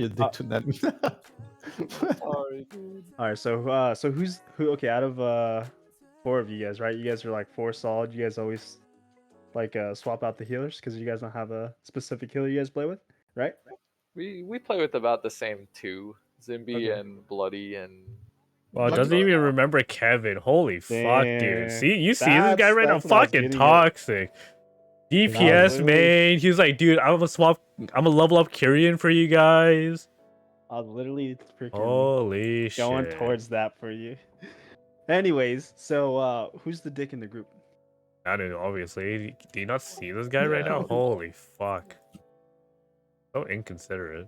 be a dick to them. Sorry, dude. All right, so who? Okay, out of 4 of you guys, right? You guys are like 4 solid. You guys always like swap out the healers because you guys don't have a specific healer you guys play with, right? We play with about the same 2, Zimby Okay. and Bloody and. Well, it doesn't even remember Kevin. Holy fuck, dude. Damn. See, you see this guy right now, That's what I was fucking getting at. toxic. DPS literally- main. He's like, dude, I'm a level up Kyrian for you guys. I was literally freaking Holy shit. going towards that for you. Anyways, so who's the dick in the group? I don't know, obviously. Do you not see this guy right now? Holy fuck. So inconsiderate.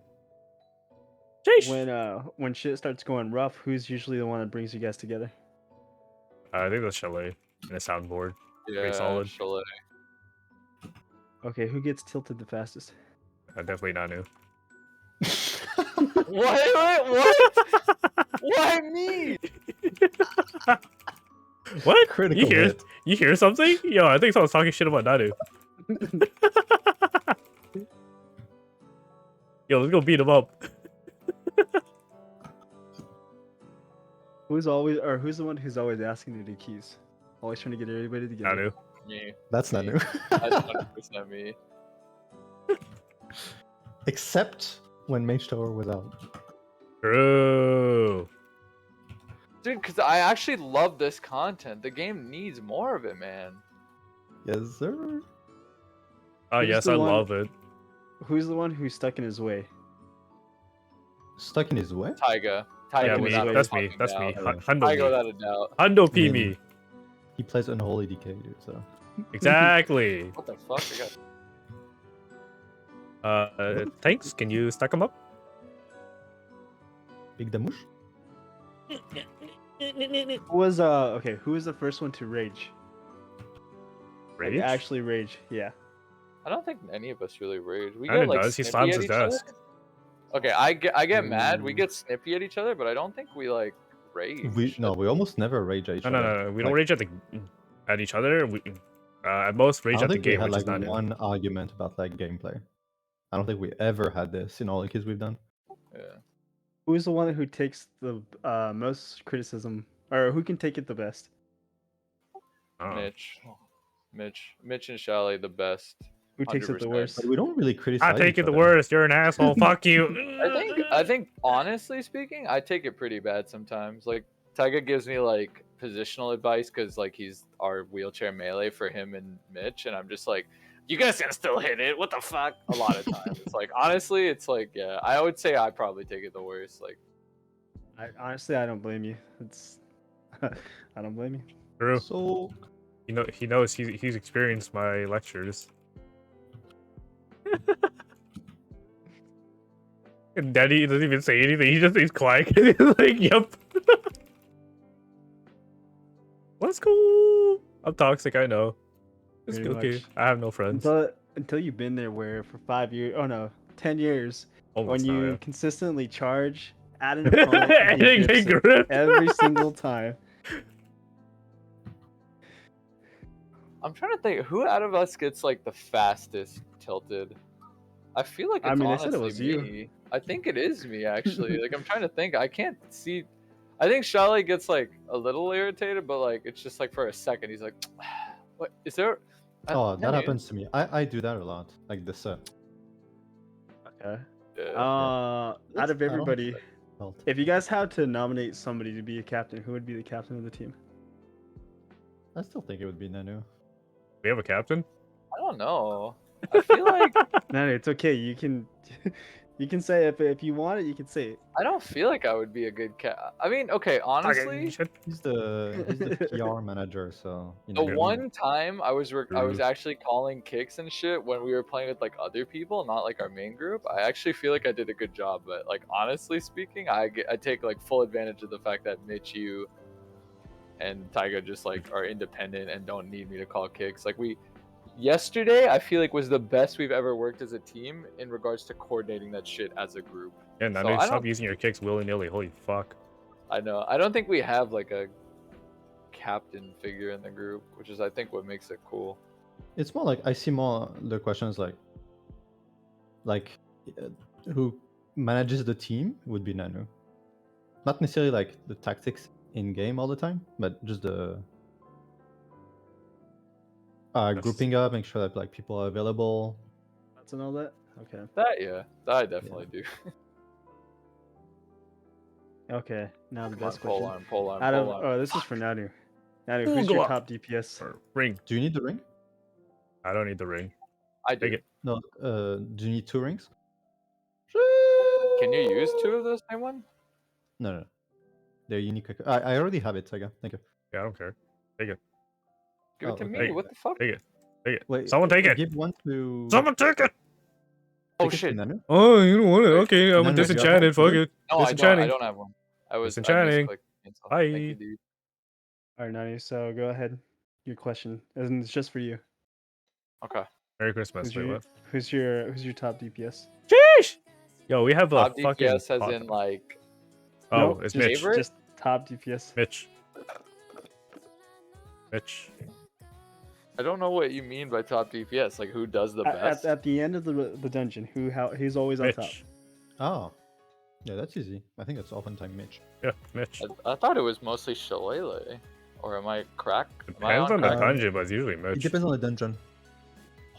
Jeez. When shit starts going rough, who's usually the one that brings you guys together? I think that's Chalet and a soundboard. Yeah, Pretty solid. Chalet. Okay, who gets tilted the fastest? Definitely not new. What? Why me? What? Critical hit. You hear something? Yo, I think someone's talking shit about Nadu. Yo, let's go beat him up. Who's the one who's always asking to do keys? Always trying to get everybody together. Nadu. Me. That's not new. That's 100% me. Except when Mage Tower was out. True. Dude, because I actually love this content. The game needs more of it, man. Yes, sir. Oh, Who's yes, the I one- love it. Who's the one who's stuck in his way? Stuck in his way? Tyga. Yeah, Tyga me. without a That's me. fucking That's me. doubt. Hundo Tyga me. without a doubt. Hundo P Really? me. He plays Unholy Decay, dude, so. Exactly. What the fuck? I got... Thanks. Can you stack him up? Big Damush? Who was the first one to rage? Rage? Like, actually rage, yeah. I don't think any of us really rage. We Brandon get like does. He snippy slams at his each other. desk. Okay, I get mad. We get snippy at each other, but I don't think we like rage. We almost never rage at each other. No. We don't Like, rage at each other. We at most I rage don't at the think we game, had which is like not new. one argument about like gameplay. I don't think we ever had this in all the kills we've done. Yeah. Who's the one who takes the most criticism, or who can take it the best? Oh. Mitch and Shally the best. Who takes it the 100%. worst? But we don't really criticize. I take each it the other. worst. You're an asshole. Fuck you. I think honestly speaking, I take it pretty bad sometimes. Like Tyga gives me like positional advice because like he's our wheelchair melee for him and Mitch, and I'm just like, you guys can still hit it. What the fuck? A lot of times, it's like honestly, it's like yeah, I would say I probably take it the worst. Like Honestly, I don't blame you. It's I don't blame you. True. So He knows he's experienced my lectures. And Daddy doesn't even say anything. He just stays quiet. He's like, "Yep." Let's go. I'm toxic. I know. It's Pretty okay. much. I have no friends. Until you've been there where for 5 years, 10 years, Almost when now, you yeah. consistently charge at an opponent And and he it dips get it gripped. every single time. I'm trying to think who out of us gets like the fastest tilted. I feel like it's I mean, I honestly said it was you. me. I think it is me actually. Like I'm trying to think. I can't see. I think Shally gets like a little irritated, but like it's just like for a second. He's like, "What is there?" oh, that happens to me. I do that a lot. Like this. Okay. Yeah. Out It's- of I don't everybody, felt- if you guys had to nominate somebody to be a captain, who would be the captain of the team? I still think it would be Nanu. We have a captain. I don't know. I feel like No, it's okay. You can say it, if you want it, you can say it. I don't feel like I would be a good cat. I mean, okay, honestly, He's the PR manager, so you the know. one time I was actually calling kicks and shit when we were playing with like other people, not like our main group. I actually feel like I did a good job, but like honestly speaking, I take like full advantage of the fact that Mitch, you, and Tyga just like are independent and don't need me to call kicks. Like yesterday, I feel like was the best we've ever worked as a team in regards to coordinating that shit as a group. Yeah, now So you I stop don't- using your kicks willy nilly. Holy fuck. I know. I don't think we have like a captain figure in the group, which is I think what makes it cool. It's more like I see more the questions like uh, who manages the team would be Nanu. Not necessarily like the tactics in game all the time, but just the grouping up, make sure that like people are available. That's and all that. Okay. That I definitely do. Okay. Now the Come on, best question. pole arm. Oh, this is for Nanu. Nanu, who's your top DPS? Ring. Do you need the ring? I don't need the ring. I do. Take it. No. Do you need 2 rings? Can you use 2 of the same one? No. They're unique. I already have it, Sega. Thank you. Yeah, I don't care. Take it. Give it to okay. me. What the fuck? Take it. Take it. Wait. Someone take it. Give one to. Someone take it. Oh take it to shit. Nanu. Oh, you don't want it. Okay, I'm No, no, disenchanted. you have Fuck one? it. No, I Disenchanting. don't have one. I Disenchanting. misclicked cancel. Bye. Thank you, dude. All right, Nanu. So go ahead. Your question, and it's just for you. Okay. Merry Christmas. Who's Wait, your, what? who's your top DPS? Sheesh! Yo, we have a Top fucking. DPS as pod- in like Oh, No, it's just, Mitch. favorite? Just top DPS. Mitch. Mitch. I don't know what you mean by top DPS. Like who does the best? At the end of the dungeon, he's always on top. Mitch. Oh. Yeah, that's easy. I think it's oftentimes Mitch. Yeah, Mitch. I thought it was mostly Shillelagh. Or am I crack? Am I Depends on the crack? dungeon, but it's usually It Mitch. depends on the dungeon.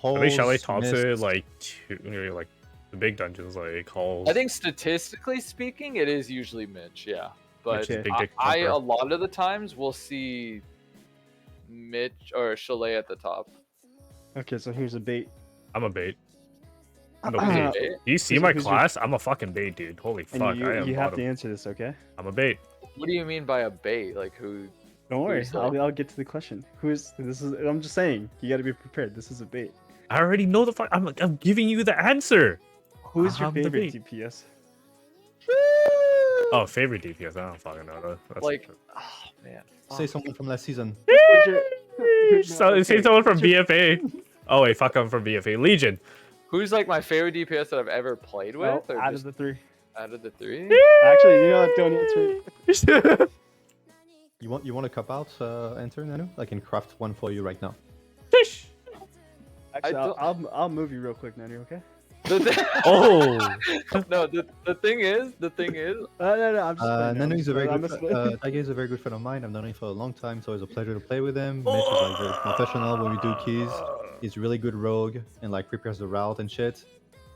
I think Chalet Halls, tops it mists. like like the big dungeons like halls. I think statistically speaking, it is usually Mitch. Yeah, but Mitch is big I, dick I thumper. a lot of the times will see Mitch or Chalet at the top. Okay, so here's a bait. I'm a bait. I'm a Uh, bait. Okay? Do you see who's- my who's your- class? I'm a fucking bait, dude. Holy And fuck, you, I am you have bottom. to answer this, okay? I'm a bait. What do you mean by a bait? Like who? Don't worry, Who's like- I'll get to the question. I'm just saying, you got to be prepared. This is a bait. I already know the fuck. I'm giving you the answer. Who's your I'm the favorite bait. DPS? Oh, favorite DPS. I don't fucking know. That's Like, oh man. Say someone from last season. Who's your- So, say okay, someone from who's your- BFA. Oh wait, fuck, I'm from BFA. Legion. Who's like my favorite DPS that I've ever played with? Well, or out just of the 3. out of the 3? Actually, you know what? Don't answer it. You want to cop out enter Nanu? I can craft one for you right now. Actually, don't- I'll move you real quick, Nanu, okay? Oh. No, the thing is, No, I'm just playing, Nanu is a very I'm good. just playing. Tiger is a very good friend of mine. I've known him for a long time, so it's a pleasure to play with him. Mitch is like very professional when we do keys. He's really good rogue and like prepares the route and shit.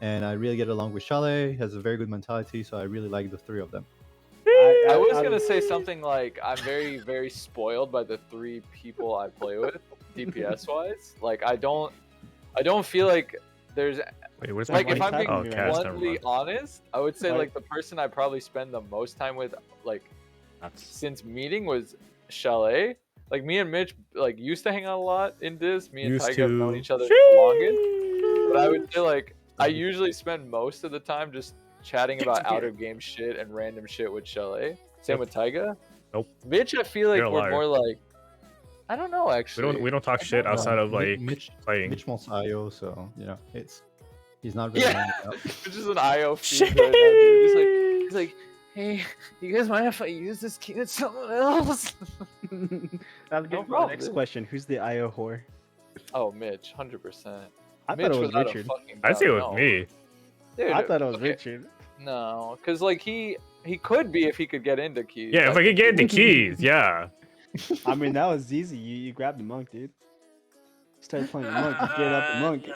And I really get along with Chalet. He has a very good mentality, so I really like the 3 of them. I was gonna say something like I'm very, very spoiled by the 3 people I play with, DPS wise. Like I don't feel like there's Wait, where's like my if I'm mic? being Oh, Cass, never bluntly mind. honest, I would say Like- like the person I probably spend the most time with, like That's- since meeting, was Chalet. Like me and Mitch like used to hang out a lot in this. Me and Used Tiger have known to. each other the longest. But I would say like I usually spend most of the time just chatting about out of game shit and random shit with Chalet. Same Yep. with Tyga. Nope. Mitch, I feel like You're a we're liar. more like I don't know actually. We don't talk shit don't know. outside of like Mitch playing. Mitch wants IO, so he's not really. Yeah. hanging out. Which is an IO feed right now, dude. He's like, hey, you guys mind if I use this key with someone else? I'll get No to the problem, next dude. question. Who's the IO whore? Oh, Mitch, 100%. I Mitch thought it was without a Richard. fucking I'd say it doubt, was no. me. Dude, I thought it was okay, Richard. No, because like he could be if he could get into keys. Yeah, if I could get into keys, yeah. I mean, that was easy. You grabbed the monk, dude. Started playing the monk. You get up the monk. Yeah,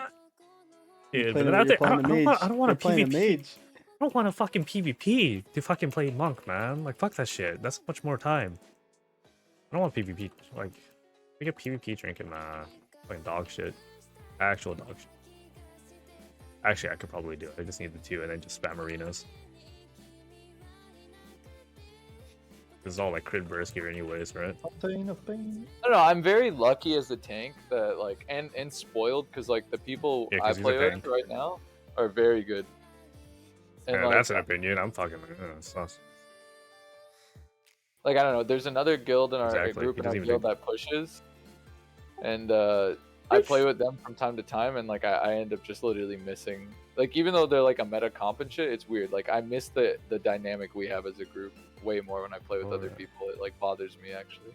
Playing but the- that's you're it. playing the mage. I don't want You're a playing the PvP. mage. I don't want a fucking PvP to fucking play monk, man. Like fuck that shit. That's much more time. I don't want PvP. Like, we get PvP drinking, playing dog shit, actual dog shit. Actually, I could probably do it. I just need the 2 and then just spam arenas. This is all like crit burst gear, anyways, right? Nothing. I don't know. I'm very lucky as a tank that like and spoiled because like the people Yeah, I 'cause he's a play with tank. right now are very good. And Yeah, like, that's an opinion. I'm fucking sus. like I don't know. There's another guild in our Exactly, group he in our doesn't even guild do- that pushes, and I play with them from time to time, and like I end up just literally missing. Like even though they're like a meta comp and shit, it's weird. Like I miss the dynamic we have as a group way more when I play with Oh, other yeah. people. It like bothers me actually.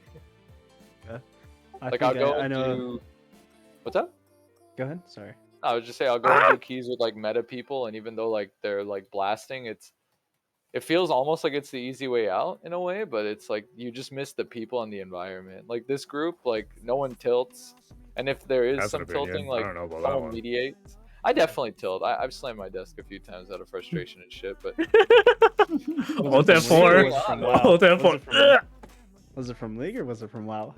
I Like think I'll go I and know. do. What's up? Go ahead. Sorry. I would just say I'll go and do keys with like meta people, and even though like they're like blasting, it feels almost like it's the easy way out in a way, but it's like you just miss the people and the environment. Like this group, like no one tilts, and if there is That's an some opinion. tilting, I like don't know about that someone one. mediates. I definitely tilt. I've slammed my desk a few times out of frustration and shit, but Hold that Was it from four. League or was it from WoW? Hold that Was four. it from- Was it from League or was it from WoW?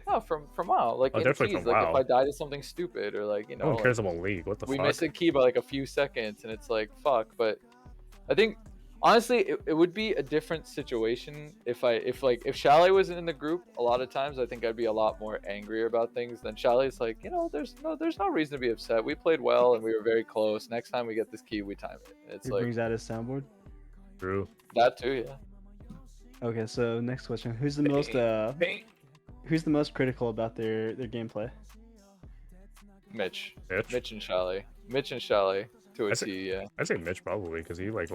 no, from WoW, like Oh, in definitely keys, from like if WoW. I die to something stupid or like No one like, cares about League. What the we fuck? miss a key by like a few seconds, and it's like fuck. But I think honestly, it would be a different situation if Chalet was in the group. A lot of times, I think I'd be a lot more angry about things than Chalet's. Like, there's no reason to be upset. We played well and we were very close. Next time we get this key, we time it. It's He like brings out his soundboard. True. that too, yeah. Okay, so next question: Who's the most critical about their gameplay? Mitch Mitch. and Chalet to a That's T, yeah. I'd say Mitch probably because he like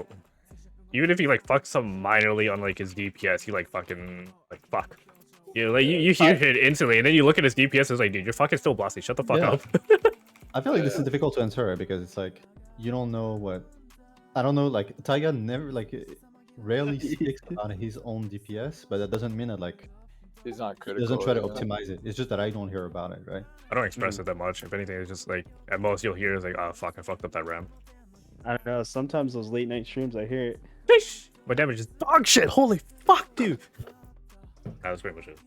even if he like fucks some minorly on like his DPS, he like fucking like fuck. You know, like you hear it instantly, and then you look at his DPS, it's like, dude, you're fucking still blasting. Shut the fuck Yeah. up. I feel like this is difficult to answer because it's like you don't know what. I don't know. Like Taiga never rarely speaks about his own DPS, but that doesn't mean that like He's not he critical. doesn't try to yeah. optimize it. It's just that I don't hear about it, right? I don't express it that much. If anything, it's just like at most you'll hear is like, oh fuck, I fucked up that ram. I don't know. Sometimes those late night streams, I hear it. Sheesh. My damage is dog shit. Holy fuck, dude. That's pretty much it.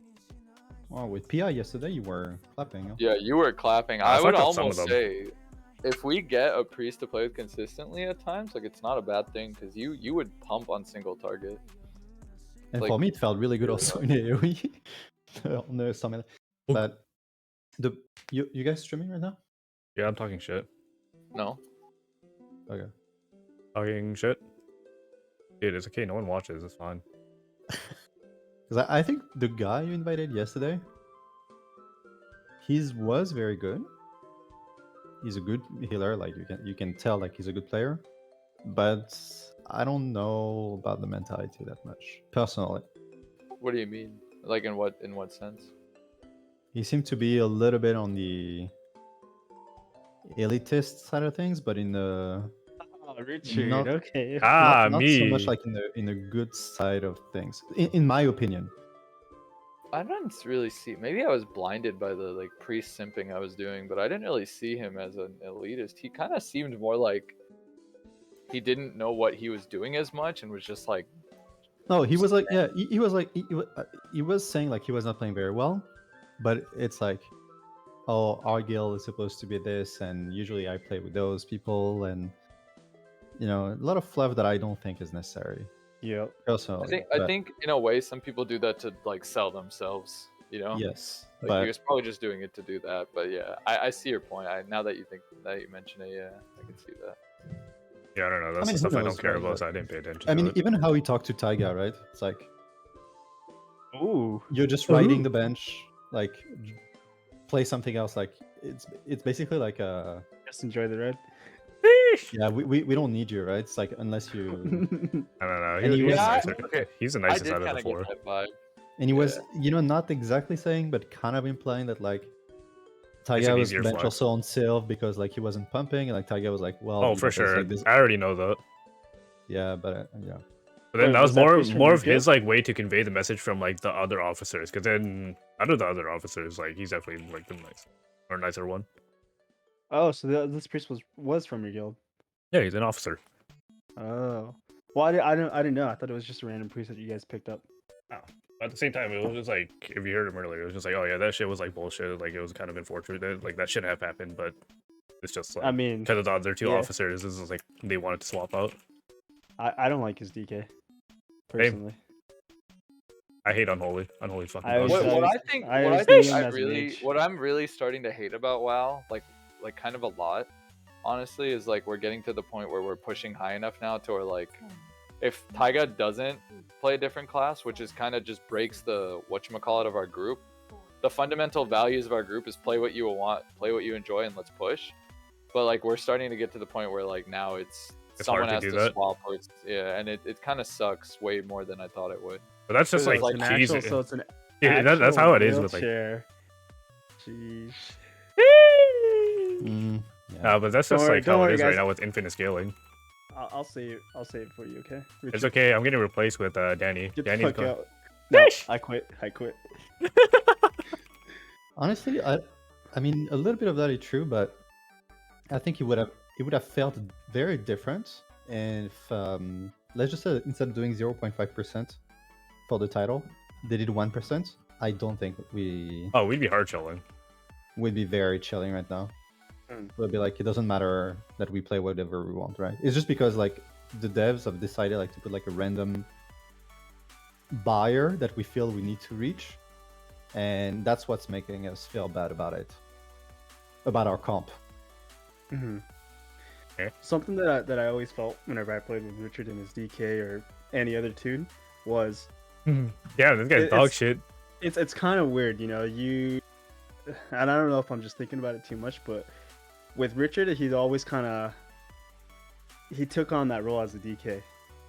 Oh, with PI yesterday, you were clapping. Huh? Yeah, you were clapping. I I would fucked up some almost of them. say, if we get a priest to play with consistently at times, like it's not a bad thing because you would pump on single target. And Like, for me, it felt really good really also in AoE on the summit. Oh. But you guys streaming right now? Yeah, I'm talking shit. No, Okay. Talking shit. Dude, it's okay. No one watches. It's fine. Because I think the guy you invited yesterday, his was very good. He's a good healer. Like you can tell like he's a good player. But I don't know about the mentality that much personally. what do you mean? Like in what sense? He seemed to be a little bit on the elitist side of things, but in the Oh, Richard. Not- Okay. Ah, not me. so much like in the good side of things, in my opinion. I didn't really see. Maybe I was blinded by the like priest simping I was doing, but I didn't really see him as an elitist. He kind of seemed more like he didn't know what he was doing as much and was just like, No, he was like, yeah, he was like, he was saying like he was not playing very well, but it's like, oh, our guild is supposed to be this, and usually I play with those people, and a lot of fluff that I don't think is necessary Yep. personally. I but think in a way some people do that to like sell themselves, yes, Like but he was probably just doing it to do that. But yeah, I see your point. Now that you mention it, yeah, I can see that. Yeah, I don't know. That's mean, the who stuff I knows, don't care right? about, But- so I didn't pay attention I to mean, it. even how he talked to Taiga, right? It's like Ooh. you're just riding the bench, like play something else. Like it's basically like a Just enjoy the ride. yeah. We don't need you, right? It's like unless you. I don't know. And he He's, was- nicer. okay, He's the I nicest did out of kind the of get four. that vibe. And he was, not exactly saying, but kind of implying that like Taiga was easier bench flex. also on Sylve because like he wasn't pumping, and like Taiga was like, well, Oh, for because, sure. like, this... I already know that. yeah, but yeah, But then Wait, that was was that more priest from more your of his guild? like way to convey the message from like the other officers. Because then out of the other officers, like he's definitely like the nicer one. Oh, so this priest was from your guild. Yeah, he's an officer. Oh. Well, I didn't know. I thought it was just a random priest that you guys picked up. At the same time, it was just like if you heard him earlier, it was just like, oh yeah, that shit was like bullshit. Like it was kind of unfortunate. Like that shouldn't have happened, but it's just like I mean, because of the other two yeah. officers, this is like they wanted to swap out. I don't like his DK. Personally. I hate unholy. Unholy fucking. I dog was- shit. What I'm really starting to hate about WoW, like kind of a lot, honestly, is like we're getting to the point where we're pushing high enough now to where like if Taiga doesn't play a different class, which is kind of just breaks the whatchamacallit of our group, the fundamental values of our group is play what you want, play what you enjoy, and let's push. But like we're starting to get to the point where like now it's someone hard to has do to that. swap, or and it kind of sucks way more than I thought it would. But that's just So like it's it's an keys. actual, so it's an Yeah, that's how it is with like. wheelchair. Jeez. Mm, Yeah. But that's Don't just worry- like don't how it worry, is right guys. now with infinite scaling. I'll say it for you, okay? It's Richard, okay. I'm getting replaced with Danny. get the Danny's fuck going. out. No, Sheesh. I quit. I quit. Honestly, I mean, a little bit of that is true, but I think it would have felt very different if let's just say instead of doing 0.5% for the title, they did 1%. I don't think we Oh, we'd be hard chilling. would be very chilling right now. Mm. It would be like it doesn't matter that we play whatever we want, right? It's just because like the devs have decided like to put like a random buyer that we feel we need to reach, and that's what's making us feel bad about it, about our comp. Mhm. Okay. Something that I always felt whenever I played with Richard and his DK or any other tune was Yeah, this guy's dog It's- shit. it's kind of weird, you know. And I don't know if I'm just thinking about it too much, but with Richard, he's always he took on that role as a DK.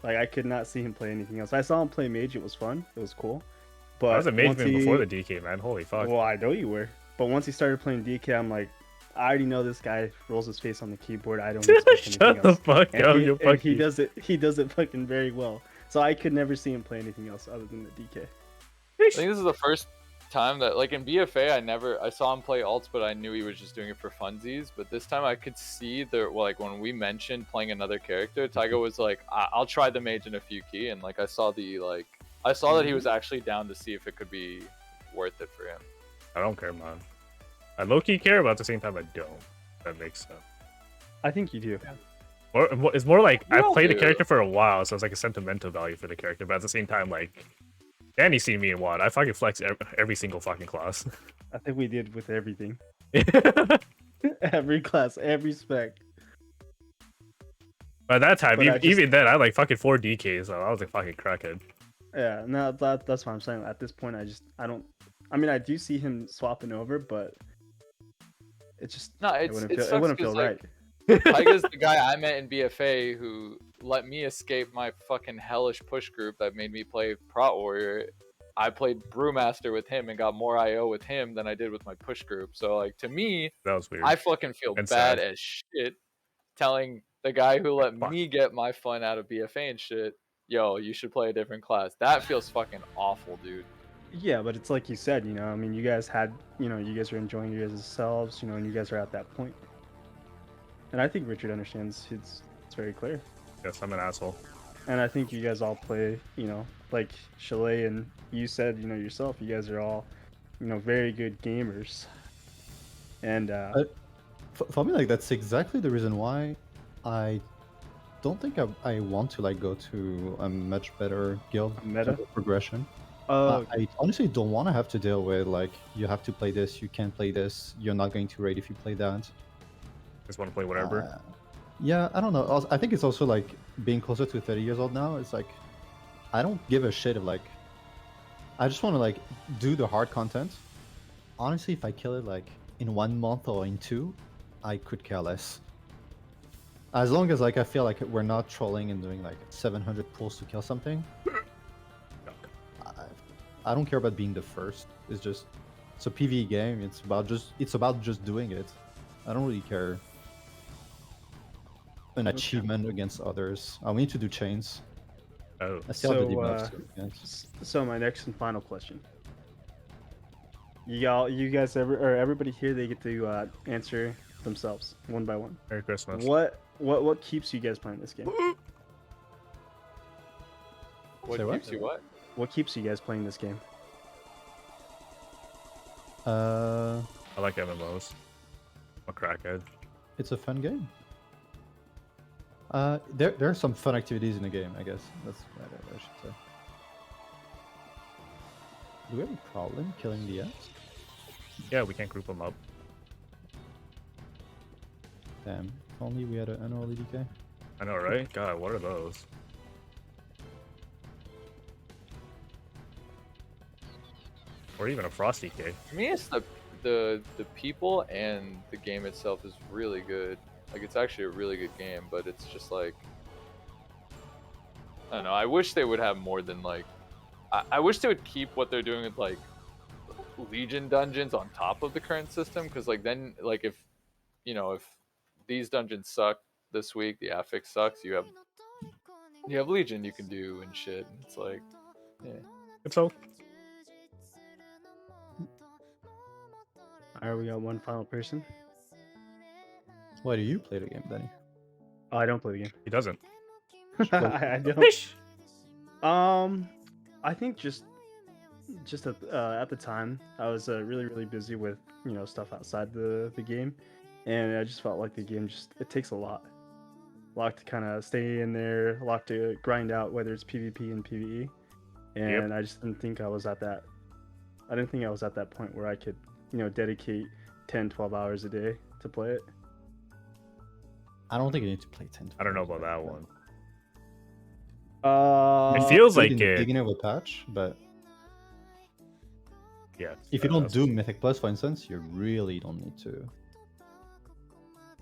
Like I could not see him play anything else. I saw him play mage; it was fun, it was cool. But I was a mage once man before the DK, man. Holy fuck. Well, I know you were, but once he started playing DK, I'm like, I already know this guy rolls his face on the keyboard. I don't expect anything Shut the else. fuck And up, he, you and fucking. he does it fucking very well. So I could never see him play anything else other than the DK. I think this is the first time that, like in BFA, I saw him play alts, but I knew he was just doing it for funsies. But this time I could see like when we mentioned playing another character, Taiga was like, I'll try the mage in a few key, and like I saw that he was actually down to see if it could be worth it for him. I don't care, man. I low-key care, but at the same time, I don't. That makes sense. I think you do. It's more like We I've all played the do. character for a while, so it's like a sentimental value for the character. But at the same time, like Danny's seen me in WoD. I fucking flex every single fucking class. I think we did with everything. By Every class, every spec. that time, But even then, I had like fucking 4 DKs, so I was a fucking crackhead. Yeah, no, that's what I'm saying. At this point, I don't. I mean, I do see him swapping over, but it just No, it wouldn't feel right. Taiga's the guy I met in BFA who let me escape my fucking hellish push group that made me play Prot Warrior. I played Brewmaster with him and got more IO with him than I did with my push group. So like to me, That was weird. I fucking feel And bad sad. as shit telling the guy who let Fuck. me get my fun out of BFA and shit, yo, you should play a different class. That feels fucking awful, dude. Yeah, but it's like you said, you know. I mean, you guys are enjoying yourselves, you know, and you guys are at that point. And I think Richard understands. It's very clear. Yes, I'm an asshole. And I think you guys all play, you know, like Chalet and you said, you know, yourself, you guys are all, you know, very good gamers. And For me, like that's exactly the reason why I don't think I want to like go to a much better guild Meta? type of progression. oh, I honestly don't want to have to deal with like you have to play this, you can't play this, you're not going to raid if you play that. Just want to play whatever. Yeah, I don't know. I think it's also like being closer to 30 years old now. It's like I don't give a shit of like I just want to like do the hard content. Honestly, if I kill it like in 1 month or in 2, I could care less. As long as like I feel like we're not trolling and doing like 700 pulls to kill something. I don't care about being the first. It's a PvE game. It's about just doing it. I don't really care. An achievement against others. I need to do chains. Oh, I still have the So, debuffs. Yes. so my next and final question. You guys or everybody here, they get to answer themselves one by one. Merry Christmas. What keeps you guys playing this game? What Say what? keeps you what? What keeps you guys playing this game? Uh, I like MMOs. I'm a crackhead. it's a fun game. There are some fun activities in the game. I guess that's what I should say. Do we have a problem killing the ants? Yeah, we can't group them up. Damn! If only we had an annual EDK. I know, right? God, what are those? Or even a Frosty cake. For me, it's the people and the game itself is really good. Like it's actually a really good game, but it's just like I don't know. I wish they would have more than like. I wish they would keep what they're doing with like Legion dungeons on top of the current system, because like then like if these dungeons suck this week. The affix sucks. You have Legion you can do and shit. It's like, yeah. So All right, we got one final person. Why do you play the game, Danny? Oh, I don't play the game. he doesn't. I don't. Fish. I think just at the time I was really busy with stuff outside the game, and I just felt like the game it takes a lot to kind of stay in there, a lot to grind out, whether it's PvP and PvE, and I just didn't think I was at that. I didn't think I was at that point where I could dedicate 10-12 hours a day to play it. I don't think you need to play 10. I don't know about that one. It It feels Like like in the it. beginning of a patch, but Yeah. if you don't do Mythic Plus, for instance, you really don't need to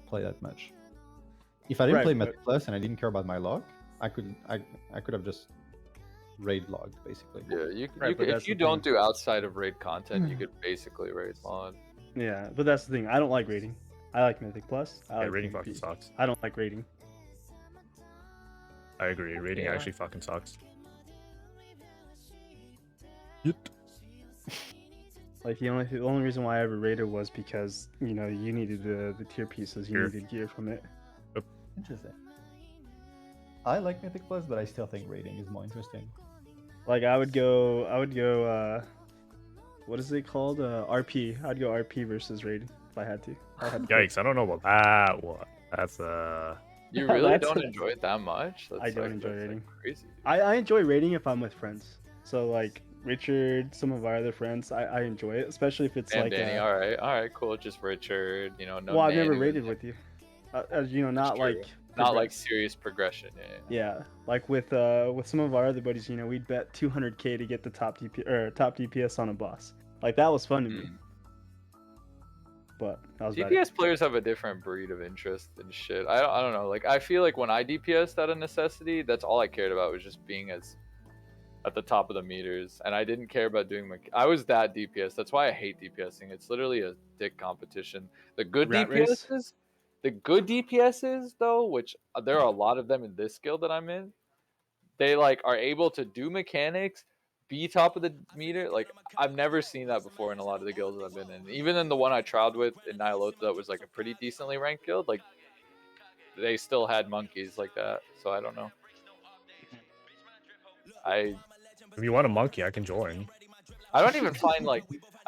play that much. If I didn't Right, play but- Mythic Plus and I didn't care about my log, I could have just raid logged basically. Yeah, you Right, but could, that's if you the don't thing. do outside of raid content, you could basically raid mod. Yeah, but that's the thing. I don't like rating. I like Mythic Plus. I Yeah, like rating PvP. fucking sucks. I don't like rating. I agree. Rating Yeah. actually fucking sucks. Like the only reason why I ever rated was because you needed the tier pieces, you Gear. needed gear from it. Interesting. I like Mythic Plus, but I still think rating is more interesting. Like I would go. What is it called? RP. I'd go RP versus rating if I had to. Yikes! I don't know about that one. That's You really That's- don't enjoy it that much? I don't enjoy that's, raiding. crazy. I enjoy rating if I'm with friends. So like Richard, some of our other friends, I enjoy it, especially if it's And like. Danny, all right, cool. Just Richard, no. Well, I've never Nanu, rated and- with you. Not true. like. Not progress- like serious progression. Yeah. Yeah, like with some of our other buddies, we'd bet 200k to get the top DPS on a boss. Like that was fun to me. Mm. But that was about it. DPS players have a different breed of interest and shit. I don't know. Like I feel like when I DPS'd out of necessity, that's all I cared about was just being at the top of the meters, and I didn't care about doing I was that DPS. That's why I hate DPSing. It's literally a dick competition. The good Rat race? DPSs though, which there are a lot of them in this guild that I'm in, they are able to do mechanics, be top of the meter. Like I've never seen that before in a lot of the guilds that I've been in. Even in the one I trialed with in Nyalotha, that was a pretty decently ranked guild. Like they still had monkeys like that. So I don't know. if you want a monkey, I can join. I don't even find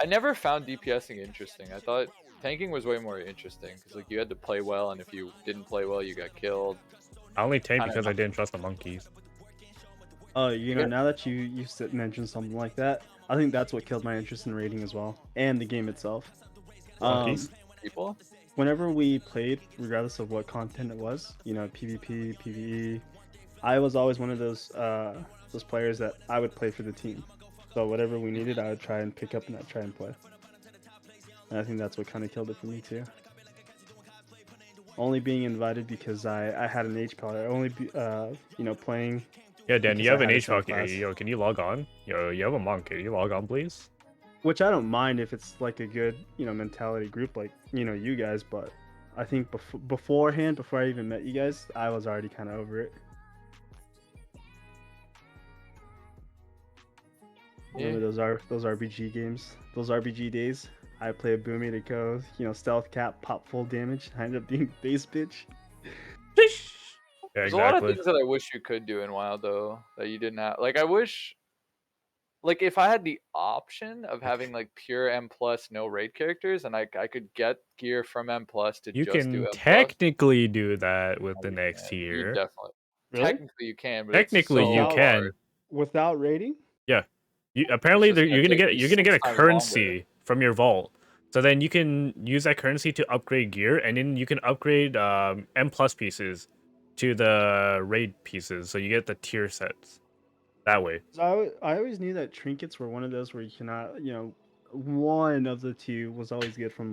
I never found DPSing interesting. I thought tanking was way more interesting because you had to play well, and if you didn't play well, you got killed. I only tanked Kinda because I not- didn't trust the monkeys. Oh, Yeah. now that you mentioned something like that, I think that's what killed my interest in rating as well, and the game itself. Monkeys? People. Whenever we played, regardless of what content it was, PvP, PvE, I was always one of those players that I would play for the team. So whatever we needed, I would try and pick up and I'd try and play. And I think that's what kind of killed it for me too. Only being invited because I had an H power. Only playing. Yeah, Dan, Because you have I an had a H sub Hey, class. yo, can you log on? Yo, you have a monk. Can you log on, please? Which I don't mind if it's a good mentality group like you guys, but I think beforehand, before I even met you guys, I was already kind of over it. Remember those RPG games, those RPG days? I play a Boomy to go, stealth cap, pop full damage. I ended up being base bitch. Yeah, There's a lot of exactly. things that I wish you could do in WoW though that you didn't have. I wish, if I had the option of having pure M plus no raid characters, and I could get gear from M plus to You just do can M plus. technically do that with the You next can. You tier. definitely. Really? Technically you can, but Technically, it's so you Without- can. hard. Without rating? Apparently, It's just you're gonna gonna take you you're gonna get a 6 times currency longer. from your vault. So then you can use that currency to upgrade gear, and then you can upgrade M plus pieces to the raid pieces. So you get the tier sets that way. So I always knew that trinkets were one of those where you cannot, one of the two was always good from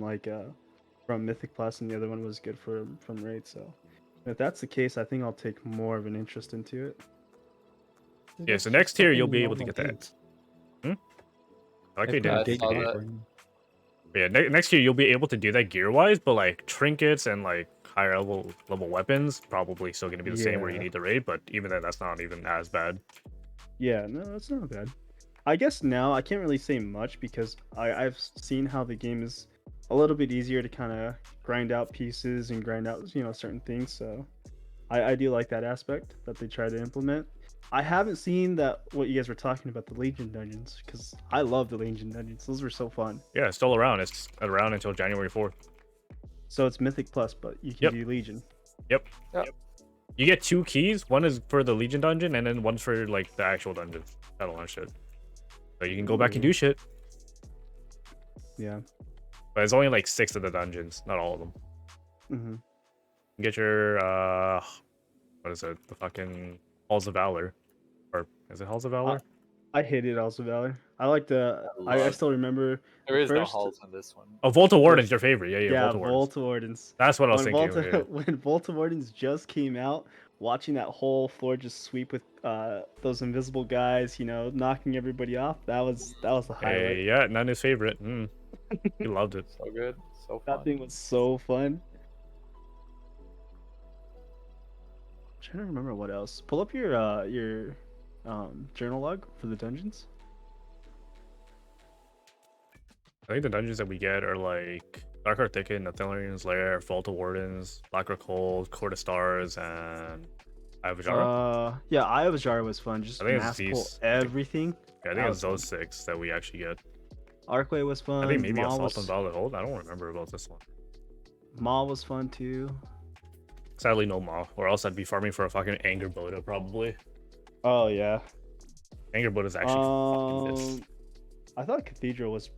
from Mythic Plus, and the other one was good from raid. So if that's the case, I think I'll take more of an interest into it. Yeah, so next tier you'll be able to get that. I like they did I it. saw that. Yeah, next year you'll be able to do that gear wise, but trinkets and higher level weapons, probably still going to be the same where you Yeah. need the raid, but even then, that's not even as bad. Yeah, no, that's not bad. I guess now I can't really say much because I've seen how the game is a little bit easier to kind of grind out pieces and grind out, certain things. So I do like that aspect that they try to implement. I haven't seen that what you guys were talking about, the Legion dungeons, because I love the Legion dungeons. Those were so fun. Yeah, it's still around. It's around until January 4th. So it's Mythic Plus, but you can Yep. do Legion. Yep. Yep. You get 2 keys. One is for the Legion dungeon, and then one's for like the actual dungeon. Shadowlands shit. So you can go back and do shit. Yeah. But it's only like 6 of the dungeons, not all of them. Mm-hmm. You get your what is it? The fucking Halls of Valor, or is it Halls of Valor? I hated also Valor. I like the. I love- still remember. There is no first- halls in this one. Oh, Volta Warden's your favorite. Yeah, Yeah, Volta Wardens. Volta Wardens. That's what I was When thinking. Volta, yeah. when Volta Wardens just came out, watching that whole floor just sweep with those invisible guys, knocking everybody off. That was the highlight. Hey, yeah, not his favorite. He loved it. So good. So fun. That thing was so fun. I'm trying to remember what else. Pull up your journal log for the dungeons. I think the dungeons that we get are like Darkheart Thicket, Nathalian's Lair, Volta Wardens, Blackrock Hold, Court of Stars, and Avajara. Yeah, Eye of Ajara was fun. Just I think it's mass pull these- everything. Yeah, I that think was it's those 6 that we actually get. Arcway was fun. I think maybe Maul Assault on was, Valid Hold. I don't remember about this one. Maul was fun too. Sadly, no Maw, or else I'd be farming for a fucking Anger Boda probably. Oh yeah. Anger Boda is actually fucking this. I thought Cathedral was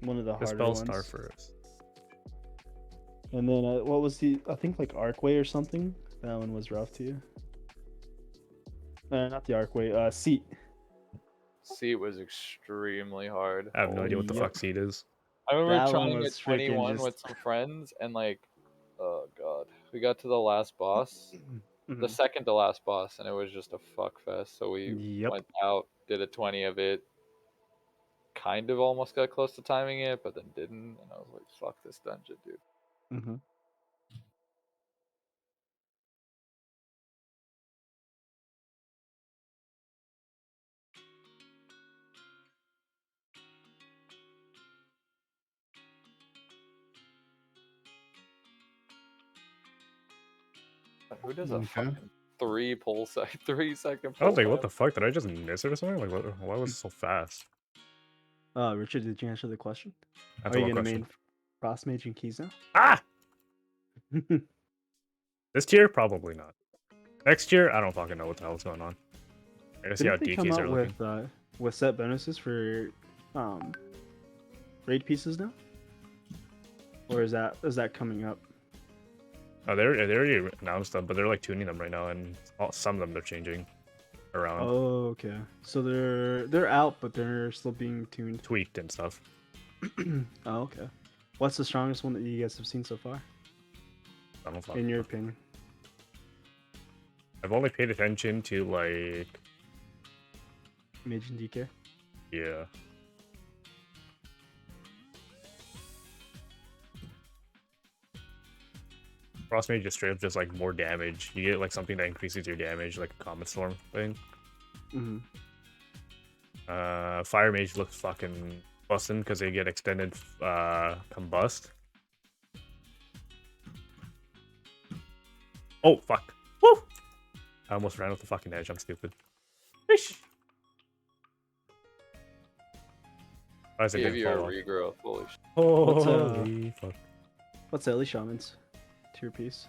one of the harder Dispel ones. Star first. And then what was I think like Arcway or something. That one was rough too. Not the Arcway. Seat. Seat was extremely hard. I have no idea what the Yep. fuck Seed is. I remember That one trying was at 21 freaking with some friends, and like, oh god, we got to the last boss, the Mhm. second to last boss, and it was just a fuck fest. So we Yep. went out, did a 20 of it, kind of almost got close to timing it, but then didn't, and I was like, fuck this dungeon, dude. Mhm. Who does a Okay. fucking 3-second I was pull like, what the time? fuck? Did I just miss it or something? Like, why was it so fast? Richard, did you answer the question? That's Are a you what gonna question. main Frost Mage and Keys now? Ah! This tier? Probably not. Next year, I don't fucking know what the hell's going on. I gotta see how Didn't they come DKs are out looking. with set bonuses for raid pieces now? Or is that coming up? Oh, they already announced them, but they're like tuning them right now, and some of them they're changing around, Oh, okay. So they're out, but they're still being tuned. tweaked and stuff. Oh, okay. What's the strongest one that you guys have seen so far, I don't fucking in your know. opinion? I've only paid attention to like, Mage and DK. yeah. Frost Mage just straight up just like more damage. You get like something that increases your damage, like a Comet Storm thing. Mm-hmm. Fire Mage looks fucking busting because they get extended combust. Oh fuck! Woo! I almost ran off the fucking edge. I'm stupid. Fish. Why is it Give didn't you a fall off? regrowth. Holy shit. Holy fuck! What's Ellie Shaman's tier piece?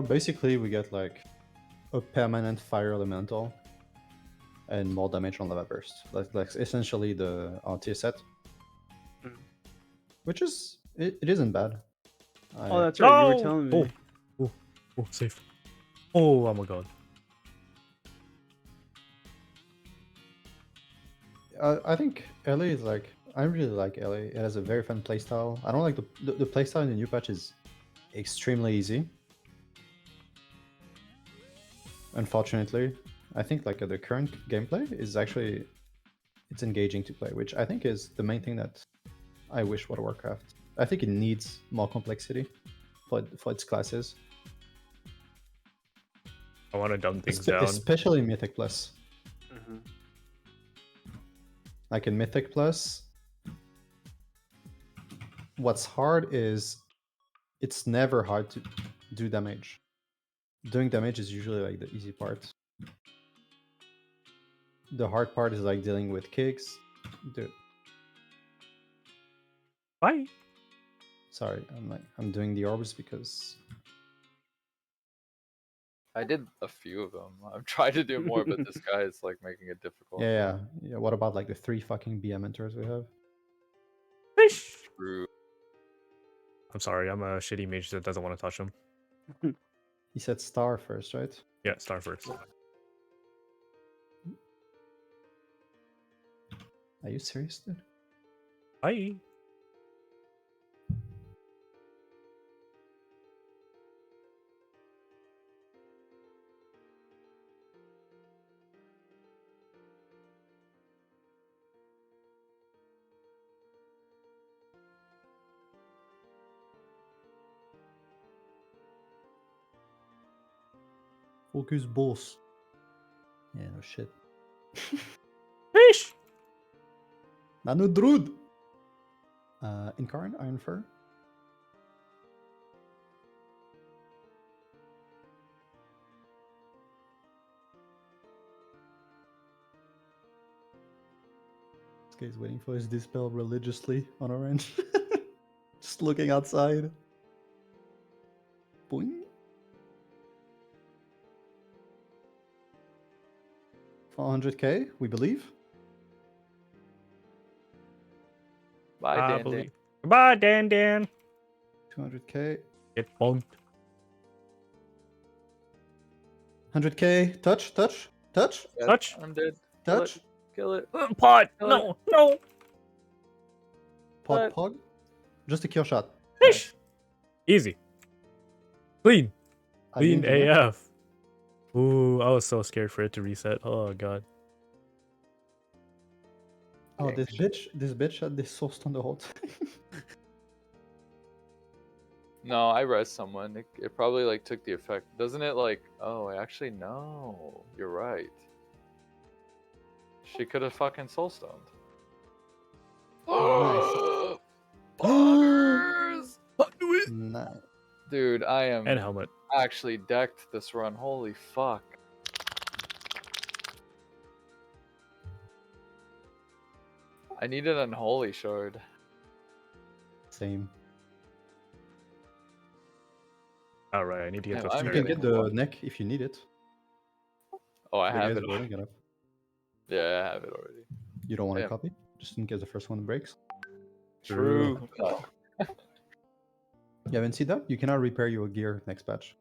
Basically, we get like a permanent fire elemental and more damage on lava burst. Like essentially the RT set, which is it isn't bad. Oh, that's right. You were No! telling me. Oh, safe. Oh my god. I think Ellie is like I really like Ellie. It has a very fun playstyle. I don't like the playstyle in the new patch is extremely easy. Unfortunately, I think like the current gameplay is actually it's engaging to play, which I think is the main thing that I wish for Warcraft. I think it needs more complexity for its classes. I want to dumb things down. Especially Mythic Plus. Mm-hmm. Like in Mythic Plus, what's hard is it's never hard to do damage. Doing damage is usually like the easy part. The hard part is like dealing with kicks. Dude, Bye. sorry, I'm doing the orbs because I did a few of them. I'm trying to do more, but this guy is like making it difficult. yeah. What about like the 3 fucking BM enters we have? Fish. True. I'm sorry, I'm a shitty mage that doesn't want to touch him. He said star first, right? Yeah, star first. Are you serious, dude? Bye. Focus boss. Yeah, no shit. Fish. Nano Druid! Incarn, Iron Fur. This guy's waiting for his dispel religiously on our end. Just looking outside. Boing. 400k, we believe. Bye, I Dan. Dan. believe. Goodbye, Dan Dan. 200k. Get bunked. 100k. Touch, touch, touch, Yeah, Touch. I'm dead. Kill touch. it. Kill it. Pot. Kill No, no. Pog, pog. Just a kill shot. Fish. Easy. Clean. I Clean mean, you know, AF. Ooh, I was so scared for it to reset. Oh god. Oh, this bitch had this sauce on the whole time. No, I res someone. It probably like took the effect. Doesn't it like? Oh, actually no. You're right. She could have fucking soulstoned. Nice. Buggers! Nice. Dude, I am And helmet. actually decked this run. Holy fuck. I need an unholy shard. Same. Alright, I need to get Yeah, those I'm You two. can getting get the one. neck if you need it. Oh, I The have guys it. voting it up. Yeah, I have it already. You don't want Yeah. a copy? Just in case the first one breaks. True. You haven't seen that? You cannot repair your gear next patch.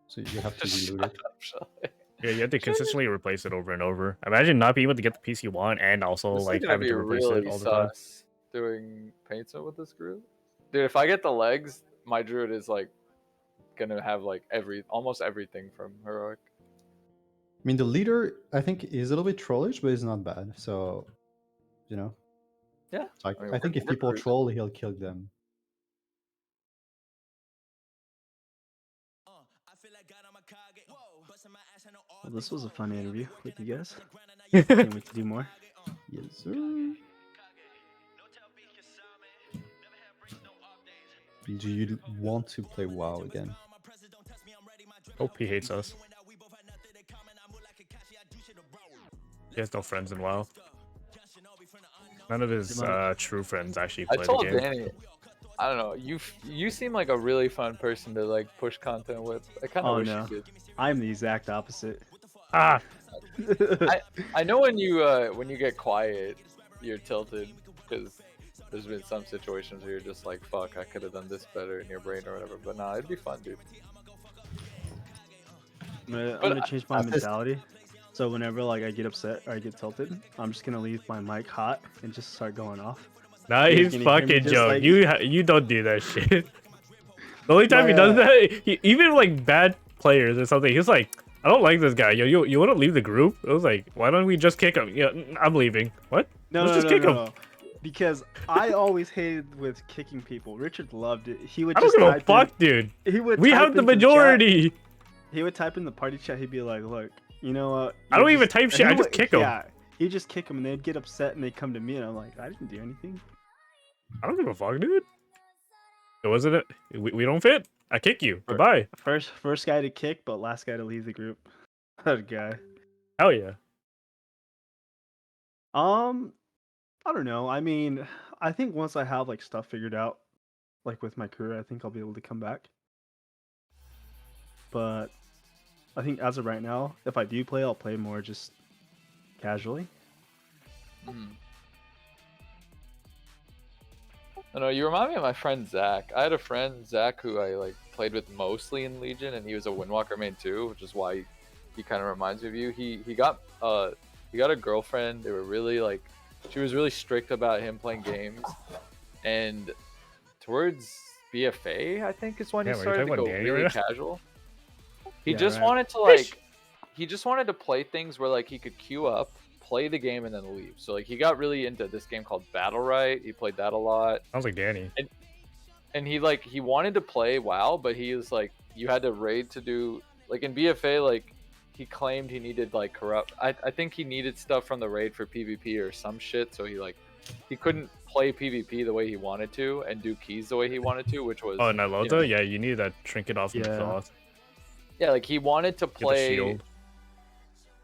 So you have to reload it. Yeah, you have to consistently replace it over and over. Imagine not being able to get the piece you want and also This is like gonna having be to replace really it all the time. sus doing paintsmith with this group. Dude, if I get the legs, my druid is like gonna have like almost everything from heroic. I mean, the leader, I think, is a little bit trollish, but it's not bad. So, you know. Yeah. Like, I mean, I think if we're people cruising. troll, he'll kill them. Well, this was a fun interview with you guys. Can't wait to do more. Yes, sir. Do you want to play WoW again? Hope he hates us. He has no friends in WoW. None of his true friends actually I play told the game. Danny, I don't know, you seem like a really fun person to like push content with. I kind of Oh wish no, you did. I'm the exact opposite. Ah, I know when you get quiet, you're tilted because there's been some situations where you're just like, fuck, I could have done this better in your brain or whatever. But nah, it'd be fun, dude. I'm gonna change my mentality. So whenever like I get upset or I get tilted, I'm just gonna leave my mic hot and just start going off. nice Can you hear me fucking just, joke. like- You don't do that shit. The only time he does that, even like bad players or something, he's like, I don't like this guy. You want to leave the group? I was like, why don't we just kick him? Yeah, I'm leaving. What? No, Let's no, just no, kick no, him. no. because I always hated with kicking people. Richard loved it. He would I don't just give a type fuck, dude. He would. We type have the into chat. majority. He would type in the party chat. He'd be like, "Look, you know what? I don't even type shit. I just kick them. Yeah, you just kick them, and they'd get upset, and they'd come to me, and I'm like, I didn't do anything. I don't give a fuck, dude. It wasn't it. We don't fit. I kick you. Goodbye. First guy to kick, but last guy to leave the group. That guy. Hell yeah. I don't know. I mean, I think once I have like stuff figured out, like with my career, I think I'll be able to come back. But I think as of right now, if I do play, I'll play more just casually. I know you remind me of my friend Zach. I had a friend Zach who I like played with mostly in Legion, and he was a Windwalker main too, which is why he kind of reminds me of you. He got a girlfriend. They were really like, she was really strict about him playing games, and towards BFA I think is when he started to go really casual. He just wanted to like, he just wanted to play things where like he could queue up, play the game, and then leave. So like he got really into this game called Battle Right. He played that a lot. Sounds like Danny. And he wanted to play WoW, but he was like, you had to raid to do like in BFA. Like he claimed he needed like corrupt. I think he needed stuff from the raid for PvP or some shit. So he couldn't play PvP the way he wanted to and do keys the way he wanted to, which was Nilota? Yeah, you need that trinket off the cloth. Yeah, like he wanted to play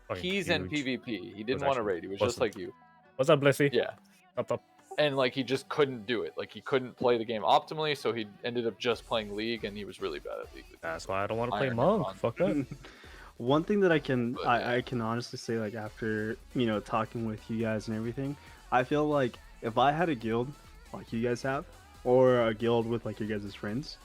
Fucking keys and PvP. He didn't want to raid. He was just like you. What's up, Blissy? Yeah. Up. And like he just couldn't do it. Like he couldn't play the game optimally, so he ended up just playing League, and he was really bad at League. That's why I don't want to play Monk. Fuck that. One thing that I can honestly say, like after talking with you guys and everything, I feel like if I had a guild like you guys have, or a guild with like your guys' friends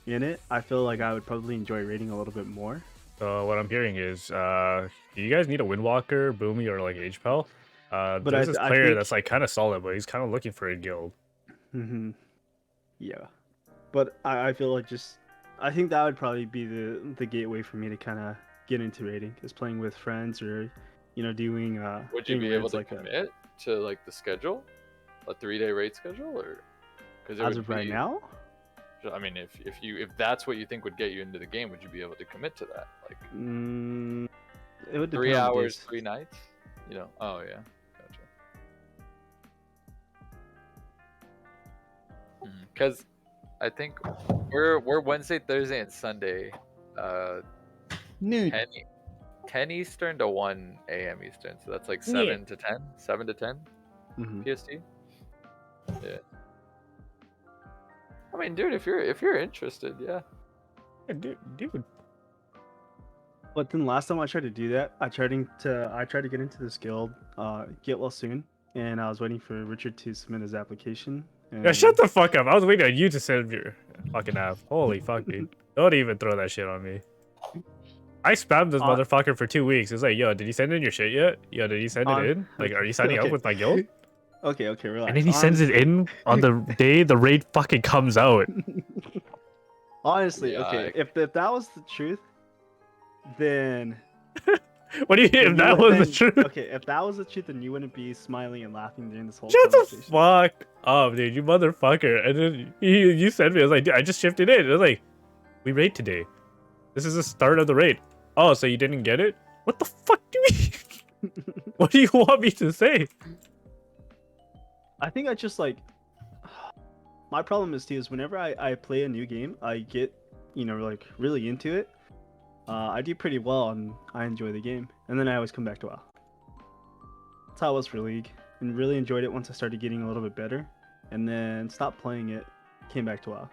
in it, I feel like I would probably enjoy raiding a little bit more. So what I'm hearing is, do you guys need a Windwalker, Boomy, or like HPEL? But there's this player that's like kind of solid, but he's kind of looking for a guild. Yeah, but I feel like I think that would probably be the gateway for me to kind of get into raiding, is playing with friends or doing. Would you be able to commit to like the schedule, a 3-day raid schedule, or because as of right now? I mean, if that's what you think would get you into the game, would you be able to commit to that? Like, it would 3 hours, 3 nights. Oh yeah, gotcha. Because I think we're Wednesday, Thursday, and Sunday. Noon. 10 Eastern to 1 a.m. Eastern, so that's like 7 to 10, 7 to 10 PST. Yeah. I mean, dude, if you're interested, yeah. Dude. But then last time I tried to do that, I tried to get into this guild, get well soon, and I was waiting for Richard to submit his application. And... Yeah, shut the fuck up. I was waiting on you to send your fucking app. Holy fuck, dude. Don't even throw that shit on me. I spammed this motherfucker for 2 weeks. It's like, yo, did you send in your shit yet? Yo, did you send it in? Like, are you signing up with my guild? Okay, relax. And then he sends it in on the day the raid fucking comes out. Honestly, okay, if that was the truth, then... What do you mean if that was the truth? Okay, if that was the truth, then you wouldn't be smiling and laughing during this whole conversation. Shut the fuck up, dude, you motherfucker. And then you sent me, I was like, dude, I just shifted in. I was like, we raid today. This is the start of the raid. Oh, so you didn't get it? What the fuck do you mean? What do you want me to say? I think I just like... My problem is whenever I play a new game, I get, like really into it. I do pretty well and I enjoy the game. And then I always come back to WoW. That's how it was for League. And really enjoyed it once I started getting a little bit better. And then stopped playing it, came back to WoW.